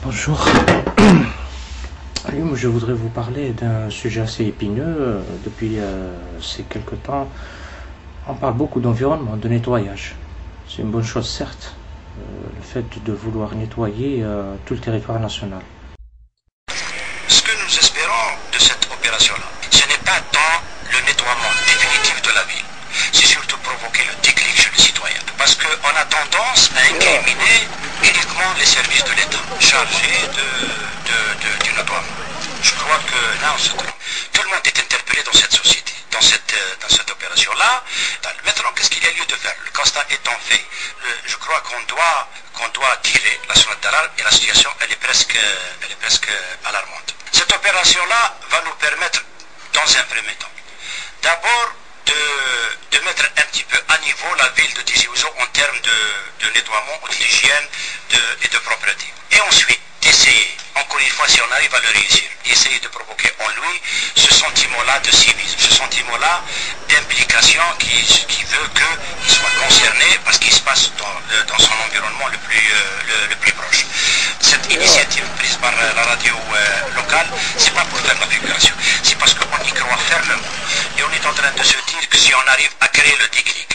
Bonjour. Je voudrais vous parler d'un sujet assez épineux. Depuis ces quelques temps, on parle beaucoup d'environnement, de nettoyage. C'est une bonne chose, certes, le fait de vouloir nettoyer tout le territoire national. Ce que nous espérons de cette opération-là, ce n'est pas tant le nettoiement définitif de la ville, c'est surtout provoquer le déclic chez les citoyens. Parce qu'on a tendance à incriminer uniquement les services de l'État chargés du nettoiement. Je crois que là, on se trompe. Tout le monde est interpellé dans cette société, dans cette opération-là. Maintenant, qu'est-ce qu'il y a lieu de faire? Le constat étant fait, je crois qu'on doit tirer la sonnette d'alarme et la situation, elle est presque alarmante. Cette opération-là va nous permettre, dans un premier temps, d'abord de mettre un petit peu à niveau la ville de Tizi Ouzou en termes de nettoiement, d'hygiène et de propreté. Et ensuite, d'essayer, encore une fois, si on arrive à le réussir, essayer de provoquer en lui ce sentiment-là de civisme, ce sentiment-là d'implication qui veut qu'il soit concerné parce qu'il se passe dans son environnement le plus proche. Cette initiative prise par la radio locale, c'est pas pour faire la figuration, c'est parce qu'on y croit fermement. Et on est en train de se dire que si on arrive à créer le déclic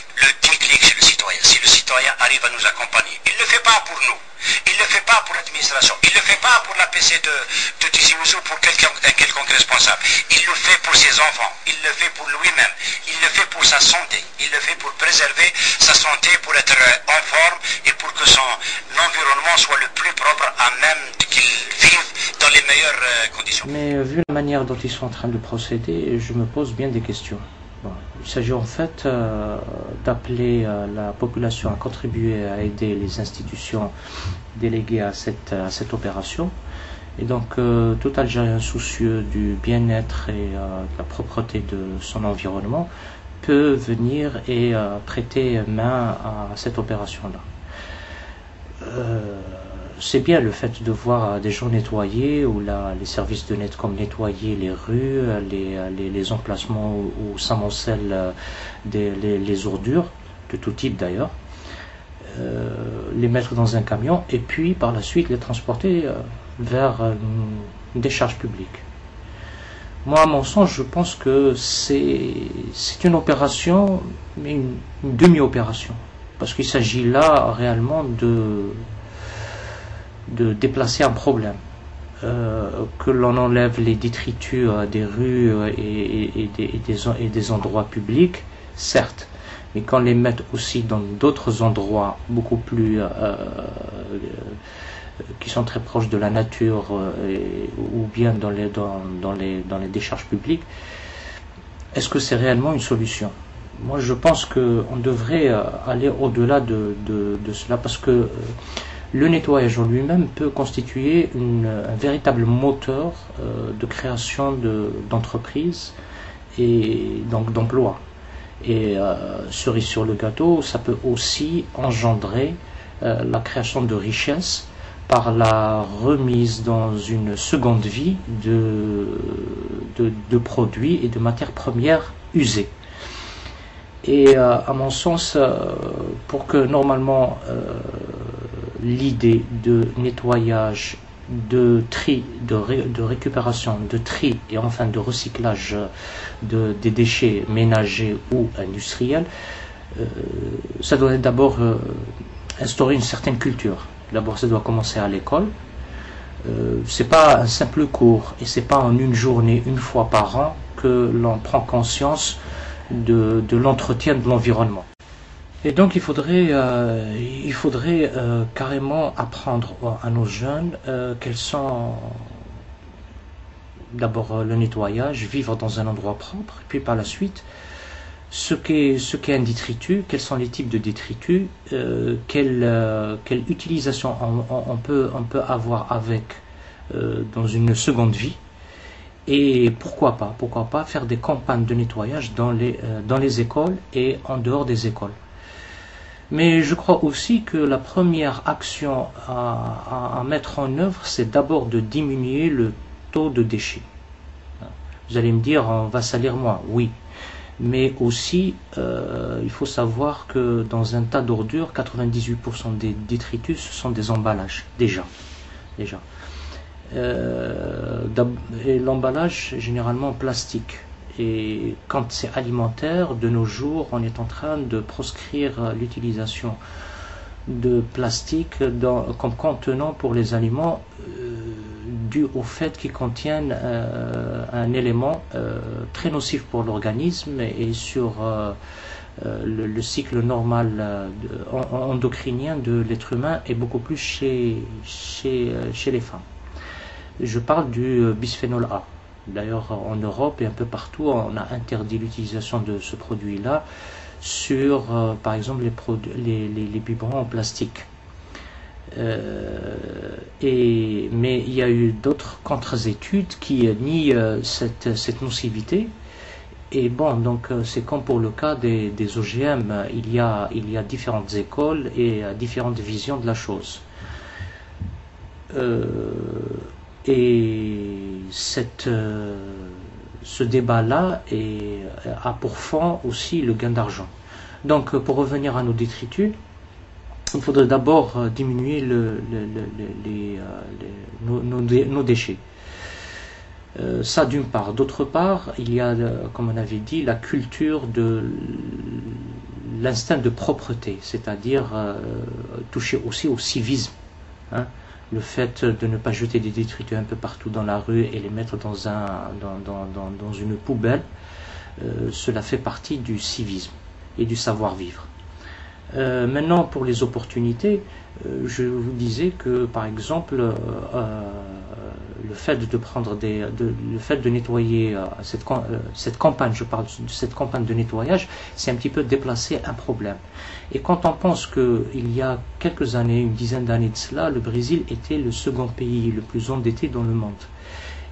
chez le citoyen, si le citoyen arrive à nous accompagner, il ne le fait pas pour nous. Il ne le fait pas pour l'administration, il ne le fait pas pour la PC de Tizi Ouzou, pour un quelconque responsable. Il le fait pour ses enfants, il le fait pour lui-même, il le fait pour sa santé, il le fait pour préserver sa santé, pour être en forme et pour que son environnement soit le plus propre à même qu'il vive dans les meilleures conditions. Mais vu la manière dont ils sont en train de procéder, je me pose bien des questions. Bon, il s'agit en fait d'appeler la population à contribuer à aider les institutions déléguées à cette opération. Et donc tout Algérien soucieux du bien-être et de la propreté de son environnement peut venir et prêter main à cette opération-là. C'est bien le fait de voir des gens nettoyer, ou les services de net comme nettoyer les rues, les emplacements où s'amoncellent les ordures, de tout type d'ailleurs, les mettre dans un camion et puis par la suite les transporter vers une décharge publique. Moi, à mon sens, je pense que c'est une opération, mais une demi-opération, parce qu'il s'agit là réellement de déplacer un problème, que l'on enlève les détritus des rues et des endroits publics, certes, mais qu'on les mette aussi dans d'autres endroits beaucoup plus qui sont très proches de la nature ou bien dans les décharges publiques, est-ce que c'est réellement une solution? Moi, je pense qu'on devrait aller au-delà de cela, parce que le nettoyage en lui-même peut constituer un véritable moteur de création d'entreprises et donc d'emplois. Et cerise sur le gâteau, ça peut aussi engendrer la création de richesses par la remise dans une seconde vie de produits et de matières premières usées. Et à mon sens, pour que normalement l'idée de nettoyage, de tri, de récupération, de tri et enfin de recyclage des déchets ménagers ou industriels, ça doit d'abord instaurer une certaine culture. D'abord, ça doit commencer à l'école. C'est pas un simple cours et c'est pas en une journée, une fois par an, que l'on prend conscience de l'entretien de l'environnement. Et donc il faudrait carrément apprendre à nos jeunes quels sont d'abord le nettoyage, vivre dans un endroit propre, et puis par la suite ce qu'est un détritus, quels sont les types de détritus, quelle utilisation on peut avoir avec dans une seconde vie. Et pourquoi pas faire des campagnes de nettoyage dans les écoles et en dehors des écoles. Mais je crois aussi que la première action à mettre en œuvre, c'est d'abord de diminuer le taux de déchets. Vous allez me dire, on va salir moins, oui. Mais aussi, il faut savoir que dans un tas d'ordures, 98% des détritus, ce sont des emballages, déjà. Et l'emballage généralement plastique. Et quand c'est alimentaire, de nos jours, on est en train de proscrire l'utilisation de plastique comme contenant pour les aliments dû au fait qu'ils contiennent un élément très nocif pour l'organisme et sur le cycle normal endocrinien de l'être humain et beaucoup plus chez les femmes. Je parle du bisphénol A. D'ailleurs, en Europe et un peu partout, on a interdit l'utilisation de ce produit-là sur, par exemple, les biberons en plastique. Mais il y a eu d'autres contre-études qui nient cette nocivité. Et bon, donc c'est comme pour le cas des OGM, il y a différentes écoles et différentes visions de la chose. Et ce débat-là a pour fond aussi le gain d'argent. Donc, pour revenir à nos détritus, il faudrait d'abord diminuer nos déchets. Ça d'une part. D'autre part, il y a, comme on avait dit, la culture de l'instinct de propreté, c'est-à-dire toucher aussi au civisme. Hein. Le fait de ne pas jeter des détritus un peu partout dans la rue et les mettre dans une poubelle, cela fait partie du civisme et du savoir-vivre. Maintenant, pour les opportunités, je vous disais que, par exemple, le fait de nettoyer cette campagne, je parle de cette campagne de nettoyage, c'est un petit peu déplacer un problème. Et quand on pense qu'il y a quelques années, une dizaine d'années de cela, le Brésil était le second pays le plus endetté dans le monde.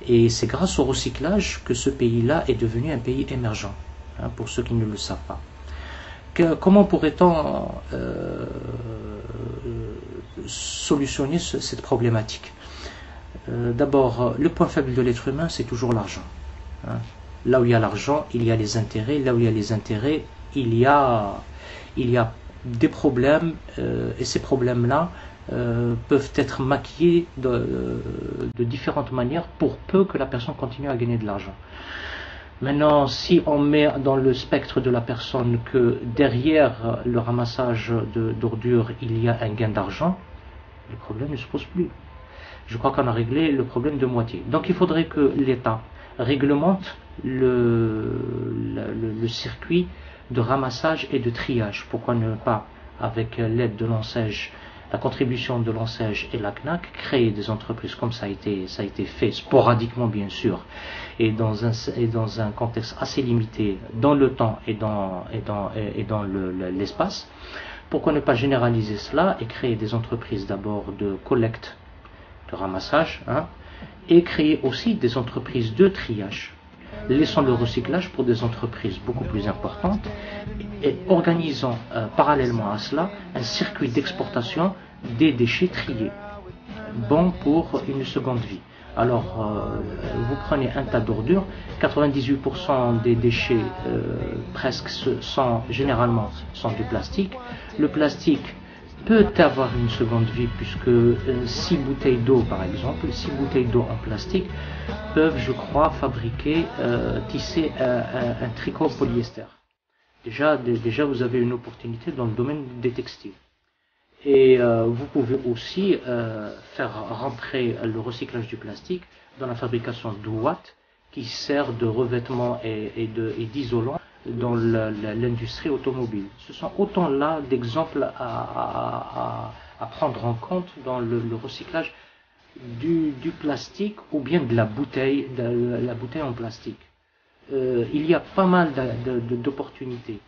Et c'est grâce au recyclage que ce pays-là est devenu un pays émergent, hein, pour ceux qui ne le savent pas. Comment pourrait-on solutionner cette problématique? D'abord, le point faible de l'être humain, c'est toujours l'argent. Hein. Là où il y a l'argent, il y a les intérêts. Là où il y a les intérêts, il y a des problèmes. Et ces problèmes-là peuvent être maquillés de différentes manières pour peu que la personne continue à gagner de l'argent. Maintenant, si on met dans le spectre de la personne que derrière le ramassage d'ordures, il y a un gain d'argent, le problème ne se pose plus. Je crois qu'on a réglé le problème de moitié. Donc il faudrait que l'État réglemente le circuit de ramassage et de triage. Pourquoi ne pas, avec l'aide de l'ANSEJ, la contribution de l'ANSEJ et la CNAC, créer des entreprises comme ça a été fait sporadiquement bien sûr, et dans un contexte assez limité dans le temps et dans l'espace. Pourquoi ne pas généraliser cela et créer des entreprises d'abord de collecte, de ramassage, hein, et créer aussi des entreprises de triage. Laissons le recyclage pour des entreprises beaucoup plus importantes et organisons parallèlement à cela un circuit d'exportation des déchets triés, bon pour une seconde vie. Alors, vous prenez un tas d'ordures, 98% des déchets presque généralement sont du plastique. Le plastique peut avoir une seconde vie puisque 6 bouteilles d'eau par exemple, 6 bouteilles d'eau en plastique peuvent, je crois, tisser un tricot polyester. Déjà vous avez une opportunité dans le domaine des textiles. Et vous pouvez aussi faire rentrer le recyclage du plastique dans la fabrication d'ouate qui sert de revêtement et d'isolant dans l'industrie automobile. Ce sont autant là d'exemples à prendre en compte dans le recyclage du plastique ou bien de la bouteille en plastique. Il y a pas mal d'opportunités.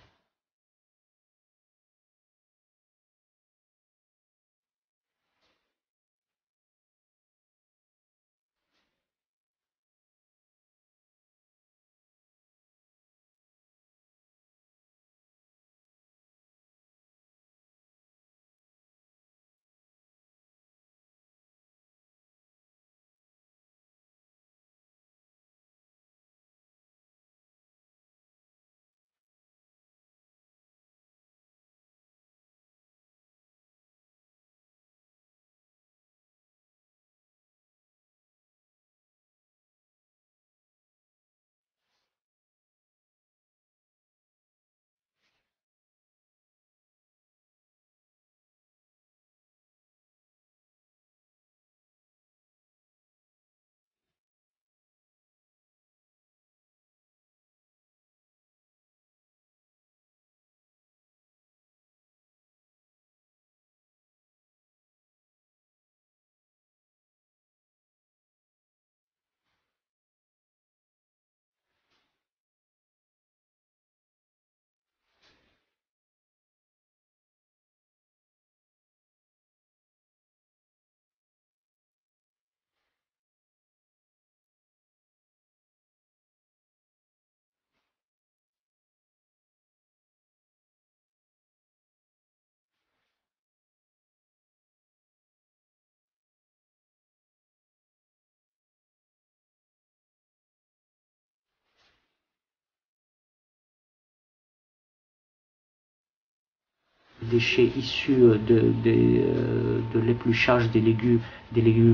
déchets issus de l'épluchage des légumes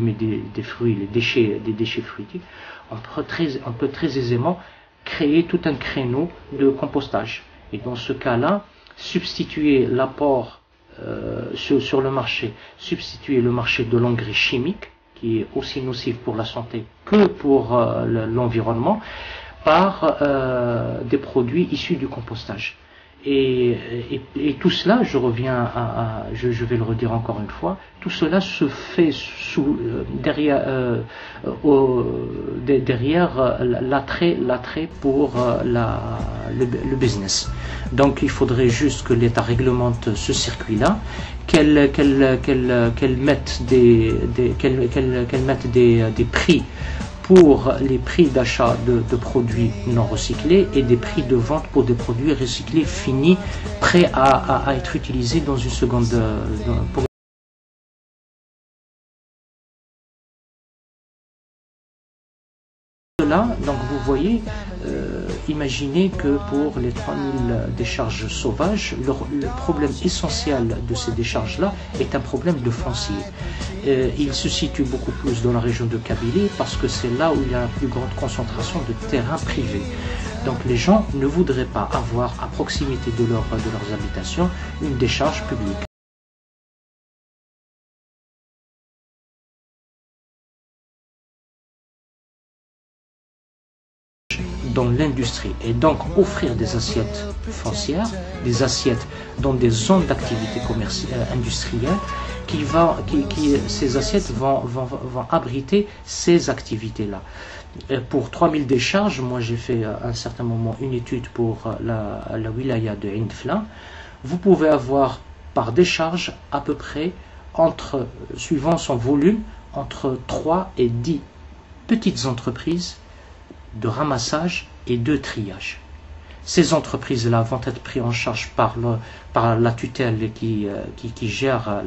et des fruits, des déchets fruitiers, on peut très aisément créer tout un créneau de compostage. Et dans ce cas-là, substituer l'apport sur le marché, substituer le marché de l'engrais chimique, qui est aussi nocif pour la santé que pour l'environnement, par des produits issus du compostage. Et tout cela, je reviens je vais le redire encore une fois, tout cela se fait derrière l'attrait pour le business. Donc il faudrait juste que l'État réglemente ce circuit-là, qu'elle mette des prix pour les prix d'achat de produits non recyclés et des prix de vente pour des produits recyclés finis, prêts à être utilisés dans une seconde. Pour cela, donc vous voyez, imaginez que pour les 3000 décharges sauvages, le problème essentiel de ces décharges-là est un problème de foncier. Il se situe beaucoup plus dans la région de Kabylie parce que c'est là où il y a la plus grande concentration de terrains privés. Donc les gens ne voudraient pas avoir à proximité de leurs habitations une décharge publique. Dans l'industrie, et donc offrir des assiettes foncières, des assiettes dans des zones d'activité industrielle, ces assiettes vont abriter ces activités-là. Pour 3000 décharges, moi j'ai fait à un certain moment une étude pour la wilaya de Ain Fla. Vous pouvez avoir par décharge à peu près, suivant son volume, entre 3 et 10 petites entreprises de ramassage et de triage. Ces entreprises-là vont être prises en charge par la tutelle qui gère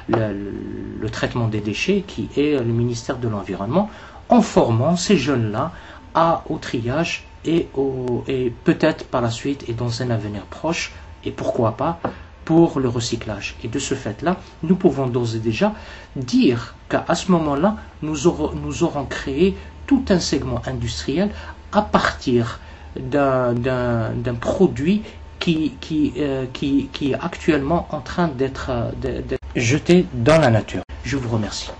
le traitement des déchets, qui est le ministère de l'Environnement, en formant ces jeunes-là au triage et peut-être par la suite et dans un avenir proche, et pourquoi pas, pour le recyclage. Et de ce fait-là, nous pouvons d'ores et déjà dire qu'à ce moment-là, nous aurons créé tout un segment industriel à partir d'un produit qui est actuellement en train d'être jeté dans la nature. Je vous remercie.